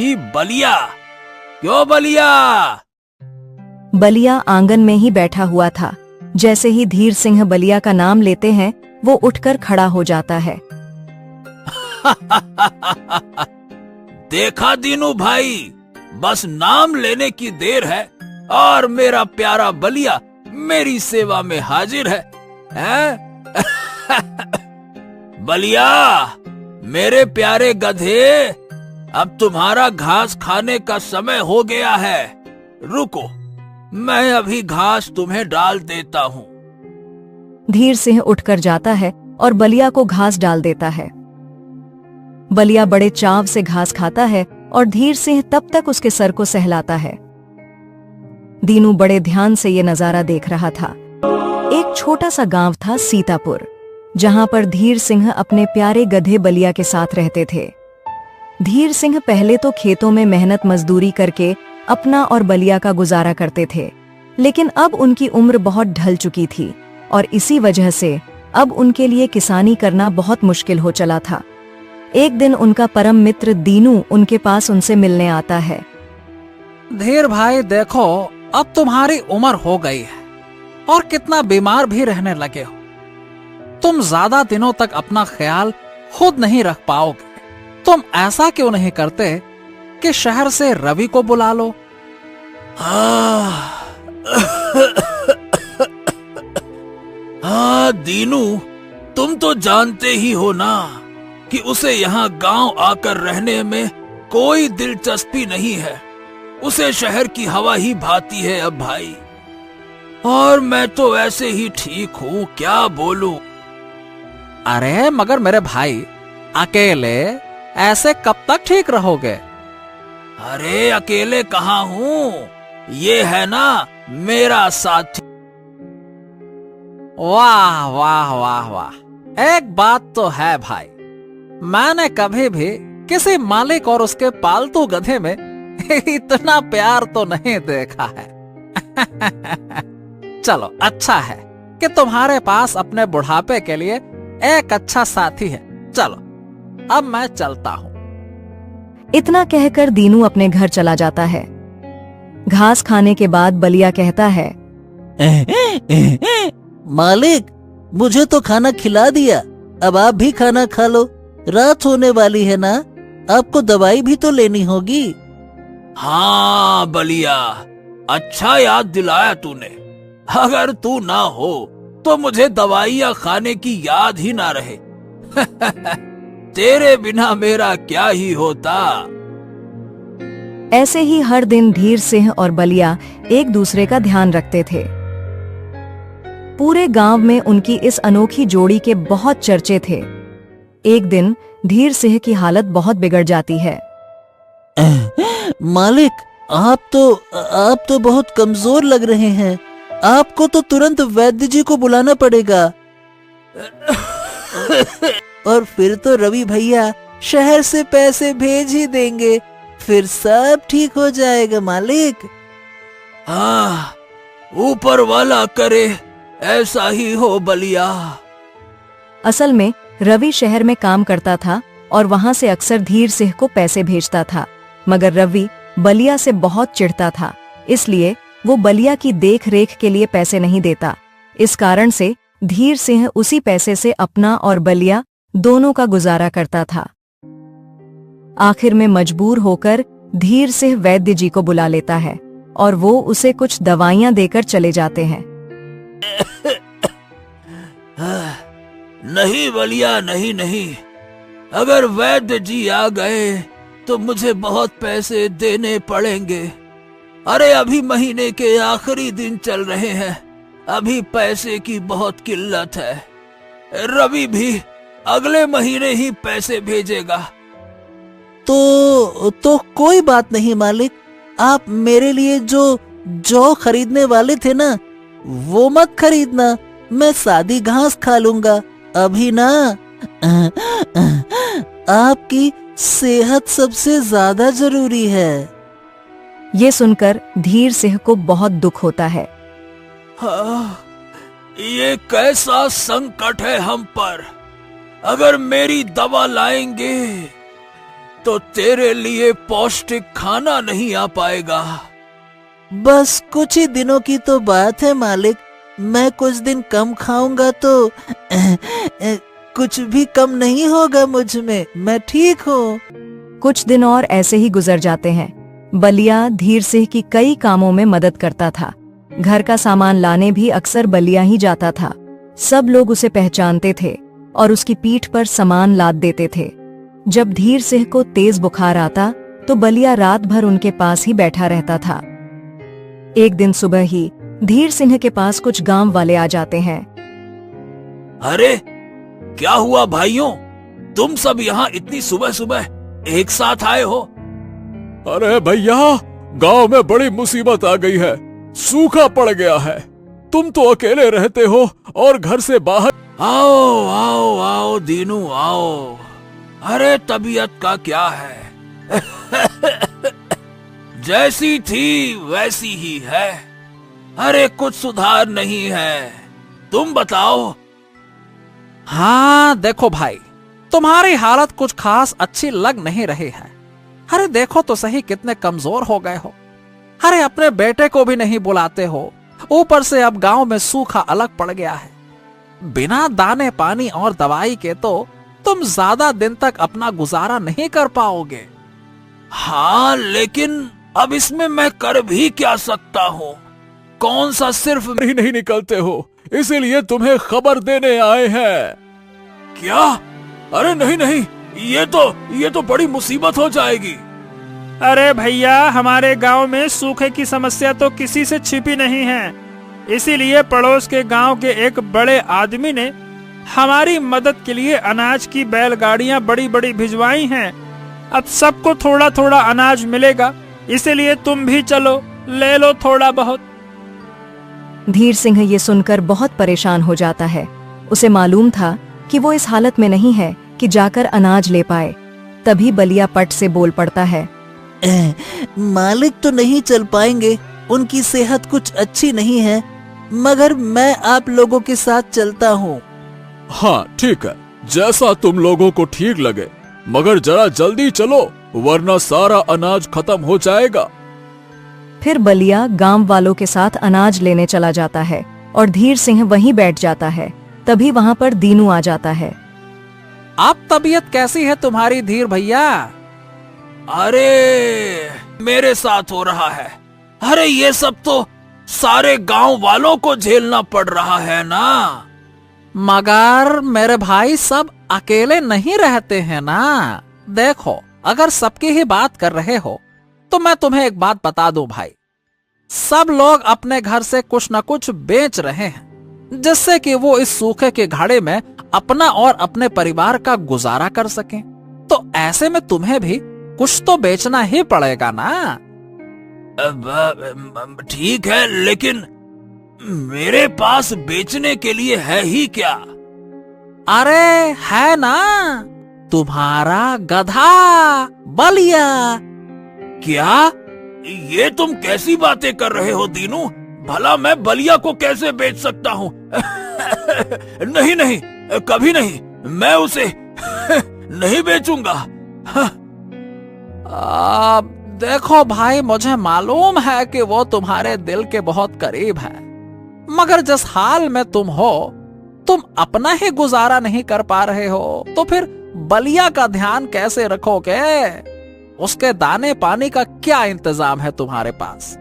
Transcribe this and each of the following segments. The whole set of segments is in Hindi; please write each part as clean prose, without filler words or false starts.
भाई बलिया। क्यों बलिया? बलिया आंगन में ही बैठा हुआ था। जैसे ही धीर सिंह बलिया का नाम लेते हैं, वो उठकर खड़ा हो जाता है। देखा दीनू भाई, बस नाम लेने की देर है और मेरा प्यारा बलिया मेरी सेवा में हाजिर है, हैं? बलिया, मेरे प्यारे गधे, अब तुम्हारा घास खाने का समय हो गया है। रुको, मैं अभी घास तुम्हें डाल देता हूँ। धीर सिंह उठकर जाता है और बलिया को घास डाल देता है। बलिया बड़े चाव से घास खाता है और धीर सिंह तब तक उसके सर को सहलाता है। दीनू बड़े ध्यान से ये नजारा देख रहा था। एक छोटा सा गांव था सीतापुर, जहां पर धीर सिंह अपने प्यारे गधे बलिया के साथ रहते थे। धीर सिंह पहले तो खेतों में मेहनत मजदूरी करके अपना और बलिया का गुजारा करते थे, लेकिन अब उनकी उम्र बहुत ढल चुकी थी और इसी वजह से अब उनके लिए किसानी करना बहुत मुश्किल हो चला था। एक दिन उनका परम मित्र दीनू उनके पास उनसे मिलने आता है। धीर भाई, देखो अब तुम्हारी उम्र हो गई है और कितना बीमार भी रहने लगे हो। तुम ज्यादा दिनों तक अपना ख्याल खुद नहीं रख पाओगे। तुम ऐसा क्यों नहीं करते कि शहर से रवि को बुला लो? हाँ दीनू, तुम तो जानते ही हो ना कि उसे यहाँ गांव आकर रहने में कोई दिलचस्पी नहीं है। उसे शहर की हवा ही भाती है अब भाई। और मैं तो ऐसे ही ठीक हूँ, क्या बोलूं। अरे मगर मेरे भाई, अकेले ऐसे कब तक ठीक रहोगे? अरे अकेले कहाँ हूँ, ये है ना मेरा साथी। वाह वाह वाह वाह, एक बात तो है भाई, मैंने कभी भी किसी मालिक और उसके पालतू गधे में इतना प्यार तो नहीं देखा है। चलो, अच्छा है कि तुम्हारे पास अपने बुढ़ापे के लिए एक अच्छा साथी है। चलो, अब मैं चलता हूँ। इतना कहकर दीनू अपने घर चला जाता है। घास खाने के बाद बलिया कहता है, मालिक, मुझे तो खाना खिला दिया, अब आप भी खाना खा लो। रात होने वाली है ना, आपको दवाई भी तो लेनी होगी। हाँ बलिया, अच्छा याद दिलाया तूने। अगर तू ना हो तो मुझे दवाइयाँ खाने की याद ही ना रहे। तेरे बिना मेरा क्या ही होता। ऐसे ही हर दिन धीर सिंह और बलिया एक दूसरे का ध्यान रखते थे। पूरे गांव में उनकी इस अनोखी जोड़ी के बहुत चर्चे थे। एक दिन धीर सिंह की हालत बहुत बिगड़ जाती है। मालिक, आप तो बहुत कमजोर लग रहे हैं। आपको तो तुरंत वैद्य जी को बुलाना पड़ेगा। और फिर तो रवि भैया शहर से पैसे भेज ही देंगे, फिर सब ठीक हो जाएगा मालिक। हाँ, ऊपर वाला करे ऐसा ही हो बलिया। असल में रवि शहर में काम करता था और वहां से अक्सर धीर सिंह को पैसे भेजता था, मगर रवि बलिया से बहुत चिढ़ता था, इसलिए वो बलिया की देख रेख के लिए पैसे नहीं देता। इस कारण से धीर सिंह उसी पैसे से अपना और बलिया दोनों का गुजारा करता था। आखिर में मजबूर होकर धीर सिंह वैद्य जी को बुला लेता है और वो उसे कुछ दवाइयां देकर चले जाते हैं। नहीं बलिया, नहीं नहीं, अगर वैद्य जी आ गए तो मुझे बहुत पैसे देने पड़ेंगे। अरे अभी महीने के आखिरी दिन चल रहे हैं, अभी पैसे की बहुत किल्लत है। रवि भी अगले महीने ही पैसे भेजेगा। तो कोई बात नहीं मालिक, आप मेरे लिए जो जौ खरीदने वाले थे ना, वो मत खरीदना, मैं सादी घास खा लूंगा। अभी ना आपकी सेहत सबसे ज्यादा जरूरी है। ये सुनकर धीर सिंह को बहुत दुख होता है। हाँ, ये कैसा संकट है हम पर। अगर मेरी दवा लाएंगे तो तेरे लिए पौष्टिक खाना नहीं आ पाएगा। बस कुछ ही दिनों की तो बात है मालिक। मैं कुछ दिन कम खाऊंगा तो कुछ भी कम नहीं होगा मुझ में। मैं ठीक हूँ। कुछ दिन और ऐसे ही गुजर जाते हैं। बलिया धीर सिंह की कई कामों में मदद करता था। घर का सामान लाने भी अक्सर बलिया ही जाता था। सब लोग उसे पहचानते थे और उसकी पीठ पर सामान लाद देते थे। जब धीर सिंह को तेज बुखार आता तो बलिया रात भर उनके पास ही बैठा रहता था। एक दिन सुबह ही धीर सिंह के पास कुछ गांव वाले आ जाते हैं। अरे क्या हुआ भाइयों, तुम सब यहाँ इतनी सुबह सुबह एक साथ आए हो? अरे भैया, गांव में बड़ी मुसीबत आ गई है। सूखा पड़ गया है। तुम तो अकेले रहते हो और घर से बाहर। आओ आओ आओ दीनू आओ। अरे तबीयत का क्या है? जैसी थी वैसी ही है। अरे कुछ सुधार नहीं है। तुम बताओ। हाँ देखो भाई, तुम्हारी हालत कुछ खास अच्छी लग नहीं रही है। अरे देखो तो सही कितने कमजोर हो गए हो। अरे अपने बेटे को भी नहीं बुलाते हो, ऊपर से अब गांव में सूखा अलग पड़ गया है। बिना दाने पानी और दवाई के तो तुम ज्यादा दिन तक अपना गुजारा नहीं कर पाओगे। हाँ लेकिन अब इसमें मैं कर भी क्या सकता हूँ? कौन सा सिर्फ नहीं निकलते हो, इसीलिए तुम्हें खबर देने आए हैं। क्या? अरे नहीं नहीं, ये तो बड़ी मुसीबत हो जाएगी। अरे भैया, हमारे गांव में सूखे की समस्या तो किसी से छिपी नहीं है। इसीलिए पड़ोस के गांव के एक बड़े आदमी ने हमारी मदद के लिए अनाज की बैलगाड़ियां बड़ी बड़ी भिजवाई हैं। अब सबको थोड़ा थोड़ा अनाज मिलेगा, इसीलिए तुम भी चलो, ले लो थोड़ा बहुत। धीर सिंह ये सुनकर बहुत परेशान हो जाता है। उसे मालूम था कि वो इस हालत में नहीं है कि जाकर अनाज ले पाए। तभी बलिया पट से बोल पड़ता है। मालिक तो नहीं चल पाएंगे, उनकी सेहत कुछ अच्छी नहीं है, मगर मैं आप लोगों के साथ चलता हूँ। हाँ ठीक है, जैसा तुम लोगों को ठीक लगे, मगर जरा जल्दी चलो वरना सारा अनाज खत्म हो जाएगा। फिर बलिया गांव वालों के साथ अनाज लेने चला जाता है और धीर सिंह वहीं बैठ जाता है। तभी वहाँ पर दीनू आ जाता है। अब तबीयत कैसी है तुम्हारी धीर भैया? अरे मेरे साथ हो रहा है। अरे ये सब तो सारे गांव वालों को झेलना पड़ रहा है ना। मगर मेरे भाई सब अकेले नहीं रहते हैं ना। देखो, अगर सबकी ही बात कर रहे हो तो मैं तुम्हें एक बात बता दूं भाई, सब लोग अपने घर से कुछ न कुछ बेच रहे हैं, जिससे कि वो इस सूखे के घाड़े में अपना और अपने परिवार का गुजारा कर सकें। तो ऐसे में तुम्हें भी कुछ तो बेचना ही पड़ेगा ना। ठीक है, लेकिन मेरे पास बेचने के लिए है ही क्या? अरे है ना, तुम्हारा गधा बलिया। क्या? ये तुम कैसी बातें कर रहे हो दीनू? भला मैं बलिया को कैसे बेच सकता हूँ? नहीं नहीं, कभी नहीं, मैं उसे नहीं बेचूंगा। देखो भाई, मुझे मालूम है कि वो तुम्हारे दिल के बहुत करीब है, मगर जिस हाल में तुम हो, तुम अपना ही गुजारा नहीं कर पा रहे हो, तो फिर बलिया का ध्यान कैसे रखोगे? उसके दाने पानी का क्या इंतजाम है तुम्हारे पास?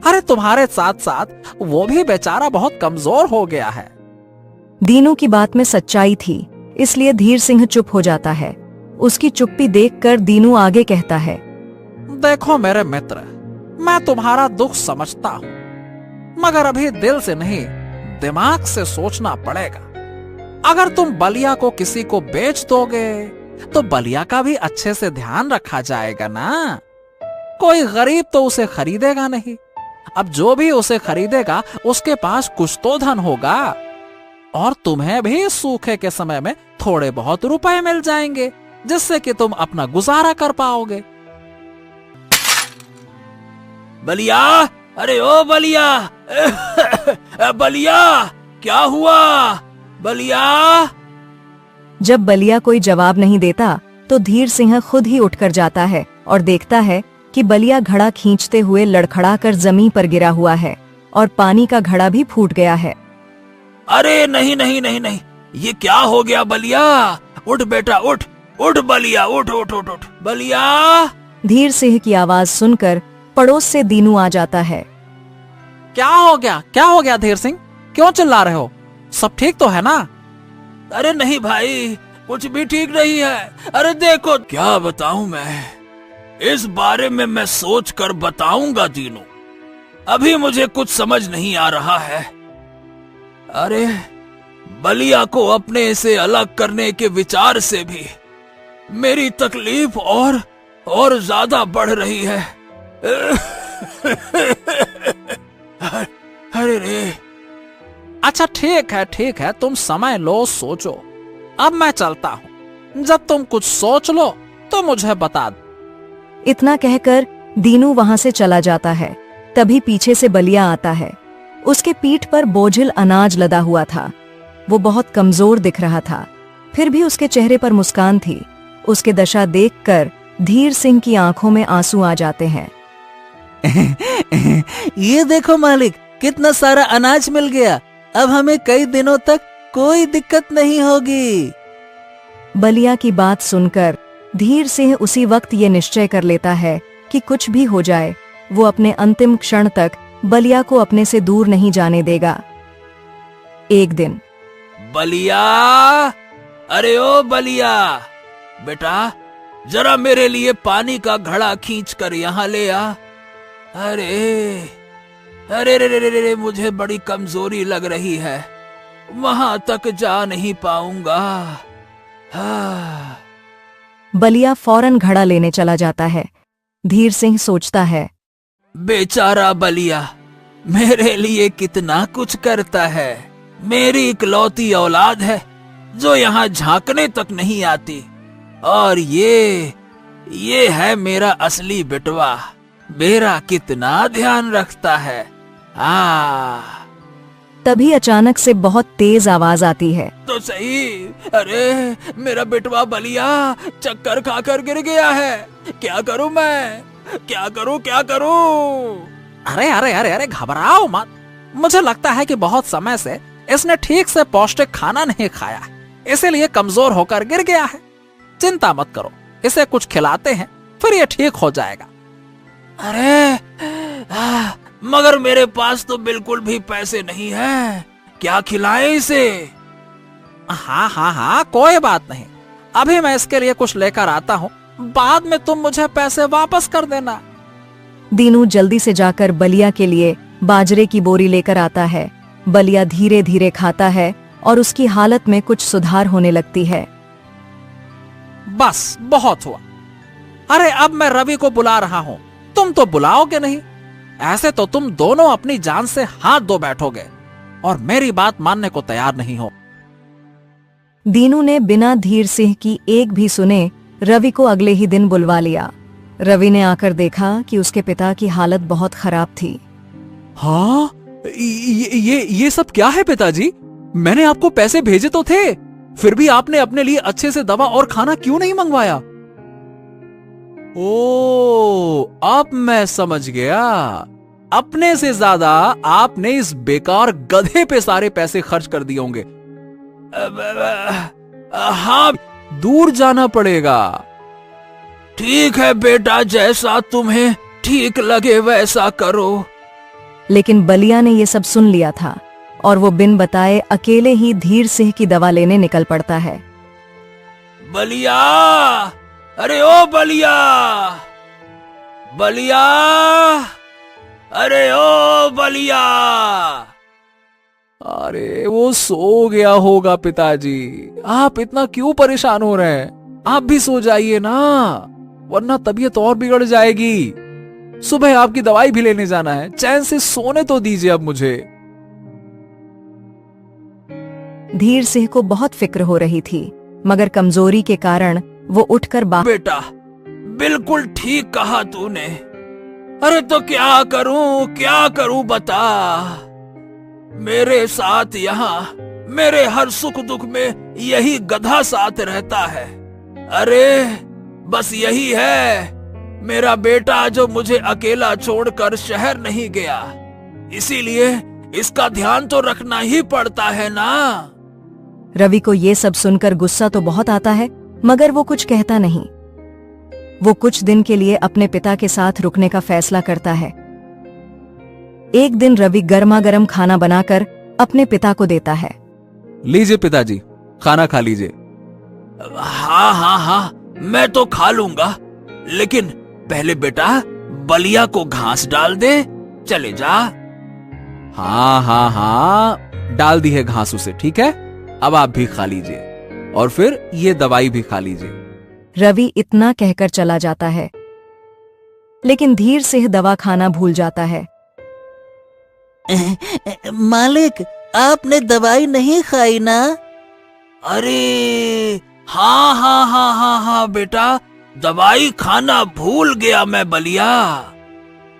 अरे तुम्हारे साथ साथ वो भी बेचारा बहुत कमजोर हो गया है। दीनू की बात में सच्चाई थी, इसलिए धीर सिंह चुप हो जाता है। उसकी चुप्पी देखकर दीनू आगे कहता है। देखो मेरे मित्र, मैं तुम्हारा दुख समझता हूँ, मगर अभी दिल से नहीं दिमाग से सोचना पड़ेगा। अगर तुम बलिया को किसी को बेच दोगे तो बलिया का भी अच्छे से ध्यान रखा जाएगा ना। कोई गरीब तो उसे खरीदेगा नहीं। अब जो भी उसे खरीदेगा उसके पास कुछ तो धन होगा, और तुम्हें भी सूखे के समय में थोड़े बहुत रुपए मिल जाएंगे, जिससे कि तुम अपना गुजारा कर पाओगे। बलिया, अरे ओ बलिया, बलिया क्या हुआ? बलिया। जब बलिया कोई जवाब नहीं देता तो धीर सिंह खुद ही उठकर जाता है और देखता है कि बलिया घड़ा खींचते हुए लड़खड़ा कर जमीन पर गिरा हुआ है और पानी का घड़ा भी फूट गया है। अरे नहीं नहीं नहीं नहीं, ये क्या हो गया बलिया? उठ बेटा उठ, उठ बलिया, उठ उठ उठ उठ बलिया। धीर सिंह की आवाज सुनकर पड़ोस से दीनू आ जाता है। क्या हो गया धीर सिंह, क्यों चिल्ला रहे हो? सब ठीक तो है ना? अरे नहीं भाई, कुछ भी ठीक नहीं है। अरे देखो, क्या बताऊं मैं, इस बारे में मैं सोच कर बताऊंगा दीनू, अभी मुझे कुछ समझ नहीं आ रहा है। अरे बलिया को अपने से अलग करने के विचार से भी मेरी तकलीफ और ज्यादा बढ़ रही है। अरे रे। अच्छा ठीक है, तुम समय लो, सोचो। अब मैं चलता हूँ, जब तुम कुछ सोच लो तो मुझे बता दो। इतना कहकर दीनू वहां से चला जाता है। तभी पीछे से बलिया आता है। उसके पीठ पर बोझिल अनाज लदा हुआ था। वो बहुत कमजोर दिख रहा था, फिर भी उसके चेहरे पर मुस्कान थी। उसके दशा देखकर धीर सिंह की आंखों में आंसू आ जाते हैं। ये देखो मालिक, कितना सारा अनाज मिल गया। अब हमें कई दिनों तक कोई दिक्कत नहीं होगी। बलिया की बात सुनकर धीर सिंह उसी वक्त ये निश्चय कर लेता है कि कुछ भी हो जाए, वो अपने अंतिम क्षण तक बलिया को अपने से दूर नहीं जाने देगा। एक दिन बलिया, अरे ओ बलिया बेटा, जरा मेरे लिए पानी का घड़ा खींच कर यहाँ ले आ। अरे अरे रे रे रे रे, मुझे बड़ी कमजोरी लग रही है, वहां तक जा नहीं पाऊंगा। बलिया फौरन घड़ा लेने चला जाता है। धीर सिंह सोचता है, बेचारा बलिया मेरे लिए कितना कुछ करता है। मेरी इकलौती औलाद है जो यहाँ झांकने तक नहीं आती, और ये है मेरा असली बेटवा, मेरा कितना ध्यान रखता है। तभी अचानक से बहुत तेज आवाज आती है। तो सही, अरे मेरा बेटवा बलिया चक्कर खाकर गिर गया है। क्या करूं मैं, क्या करूं? अरे घबराओ मत। मुझे लगता है कि बहुत समय से इसने ठीक से पौष्टिक खाना नहीं खाया है, इसीलिए कमजोर होकर गिर गया है। चिंता मत करो, इसे कुछ खिलाते हैं, फिर ये ठीक हो जाएगा। अरे मगर मेरे पास तो बिल्कुल भी पैसे नहीं है, क्या खिलाएं इसे? हाँ, कोई बात नहीं। अभी मैं इसके लिए कुछ लेकर आता हूँ, बाद में तुम मुझे पैसे वापस कर देना। दीनू जल्दी से जाकर बलिया के लिए बाजरे की बोरी लेकर आता है। बलिया धीरे धीरे खाता है और उसकी हालत में कुछ सुधार होने लगती है। बस बहुत हुआ। अरे अब मैं रवि को बुला रहा हूँ, तुम तो बुलाओगे नहीं। ऐसे तो तुम दोनों अपनी जान से हाथ धो बैठोगे और मेरी बात मानने को तैयार नहीं हो। दीनू ने बिना धीर सिंह की एक भी सुने रवि को अगले ही दिन बुलवा लिया। रवि ने आकर देखा कि उसके पिता की हालत बहुत खराब थी। हाँ, ये सब क्या है पिताजी? मैंने आपको पैसे भेजे तो थे, फिर भी आपने अपने लिए अच्छे से दवा और खाना क्यों नहीं मंगवाया? ओ, अब मैं समझ गया। अपने से ज्यादा आपने इस बेकार गधे पे सारे पैसे खर्च कर दिए होंगे। हाँ, दूर जाना पड़ेगा। ठीक है बेटा, जैसा तुम्हें ठीक लगे वैसा करो। लेकिन बलिया ने ये सब सुन लिया था और वो बिन बताए अकेले ही धीर सिंह की दवा लेने निकल पड़ता है। बलिया, अरे ओ बलिया, बलिया, अरे ओ बलिया। अरे वो सो गया होगा पिताजी, आप इतना क्यों परेशान हो रहे हैं? आप भी सो जाइए ना, वरना तबीयत और बिगड़ जाएगी। सुबह आपकी दवाई भी लेने जाना है, चैन से सोने तो दीजिए अब मुझे। धीर सिंह को बहुत फिक्र हो रही थी, मगर कमजोरी के कारण वो उठकर बेटा, बिल्कुल ठीक कहा तूने। अरे तो क्या करूं बता। मेरे साथ यहाँ मेरे हर सुख दुख में यही गधा साथ रहता है। अरे बस यही है, मेरा बेटा जो मुझे अकेला छोड़कर शहर नहीं गया, इसीलिए इसका ध्यान तो रखना ही पड़ता है ना। रवि को ये सब सुनकर गुस्सा तो बहुत आता है, मगर वो कुछ कहता नहीं। वो कुछ दिन के लिए अपने पिता के साथ रुकने का फैसला करता है। एक दिन रवि गर्मा गर्म खाना बनाकर अपने पिता को देता है। लीजिए पिताजी, खाना खा लीजिए। हाँ, मैं तो खा लूंगा, लेकिन पहले बेटा बलिया को घास डाल दे, चले जा। हाँ, डाल दी है घास उसे, ठीक है। अब आप भी खा लीजिए और फिर ये दवाई भी खा लीजिए। रवि इतना कहकर चला जाता है, लेकिन धीर सिंह दवा खाना भूल जाता है। मालिक, आपने दवाई नहीं खाई ना? अरे हाँ बेटा, दवाई खाना भूल गया मैं बलिया।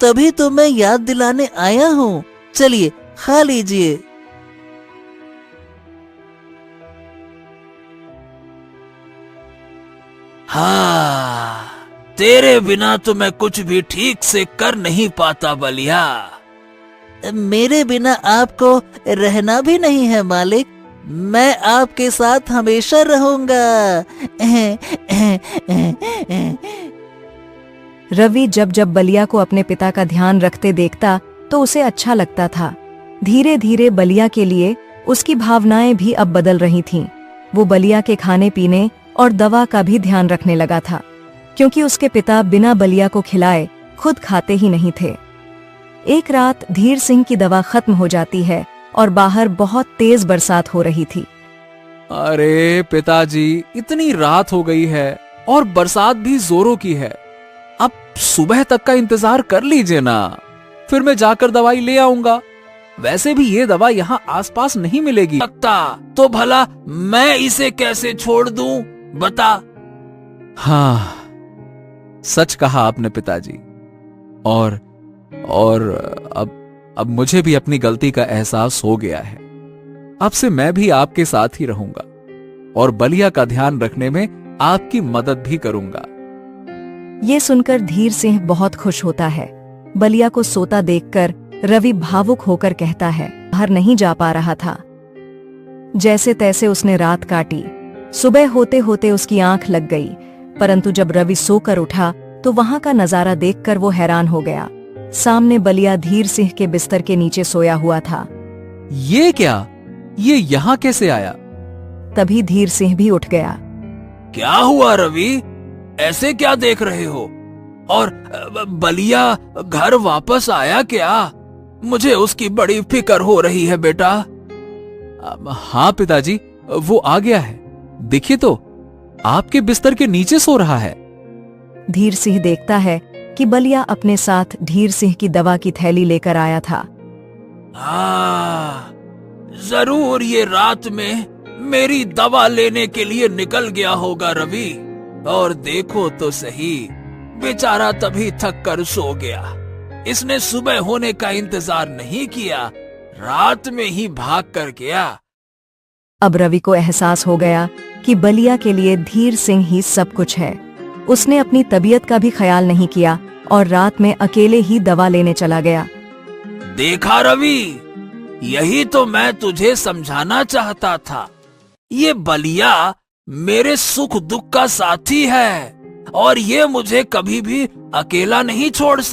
तभी तो मैं याद दिलाने आया हूँ। चलिए खा लीजिए। हाँ, तेरे बिना तो मैं कुछ भी ठीक से कर नहीं पाता बलिया। मेरे बिना आपको रहना भी नहीं है मालिक। मैं आपके साथ हमेशा रहूंगा। रवि जब जब बलिया को अपने पिता का ध्यान रखते देखता तो उसे अच्छा लगता था। धीरे धीरे बलिया के लिए उसकी भावनाएं भी अब बदल रही थीं। वो बलिया के खाने पीने और दवा का भी ध्यान रखने लगा था, क्योंकि उसके पिता बिना बलिया को खिलाए खुद खाते ही नहीं थे। एक रात धीर सिंह की दवा खत्म हो जाती है और बाहर बहुत तेज बरसात हो रही थी। अरे पिताजी, इतनी रात हो गई है और बरसात भी जोरों की है। अब सुबह तक का इंतजार कर लीजिए ना, फिर मैं जाकर दवाई ले आऊंगा। वैसे भी ये दवा यहाँ आसपास नहीं मिलेगी। लगता तो भला मैं इसे कैसे छोड़ दूं, बता। हाँ, सच कहा आपने पिताजी। और अब मुझे भी अपनी गलती का एहसास हो गया है। अब से मैं भी आपके साथ ही रहूंगा और बलिया का ध्यान रखने में आपकी मदद भी करूंगा। ये सुनकर धीर सिंह बहुत खुश होता है। बलिया को सोता देखकर रवि भावुक होकर कहता है, बाहर नहीं जा पा रहा था। जैसे तैसे उसने रात काटी। सुबह होते होते उसकी आंख लग गई, परंतु जब रवि सोकर उठा तो वहां का नजारा देखकर वो हैरान हो गया। सामने बलिया धीर सिंह के बिस्तर के नीचे सोया हुआ था। ये क्या? ये यहाँ कैसे आया? तभी धीर सिंह भी उठ गया। क्या हुआ रवि, ऐसे क्या देख रहे हो? और बलिया घर वापस आया क्या? मुझे उसकी बड़ी फिक्र हो रही है बेटा। हाँ पिताजी, वो आ गया है। देखिए तो, आपके बिस्तर के नीचे सो रहा है। धीर सिंह देखता है कि बलिया अपने साथ धीर सिंह की दवा की थैली लेकर आया था। हाँ, जरूर ये रात में मेरी दवा लेने के लिए निकल गया होगा रवि। और देखो तो सही, बेचारा तभी थक कर सो गया। इसने सुबह होने का इंतजार नहीं किया, रात में ही भाग कर गया। अब रवि को एहसास हो गया कि बलिया के लिए धीर सिंह ही सब कुछ है। उसने अपनी तबीयत का भी ख्याल नहीं किया और रात में अकेले ही दवा लेने चला गया। देखा रवि, यही तो मैं तुझे समझाना चाहता था। ये बलिया मेरे सुख दुख का साथी है और ये मुझे कभी भी अकेला नहीं छोड़ सकता।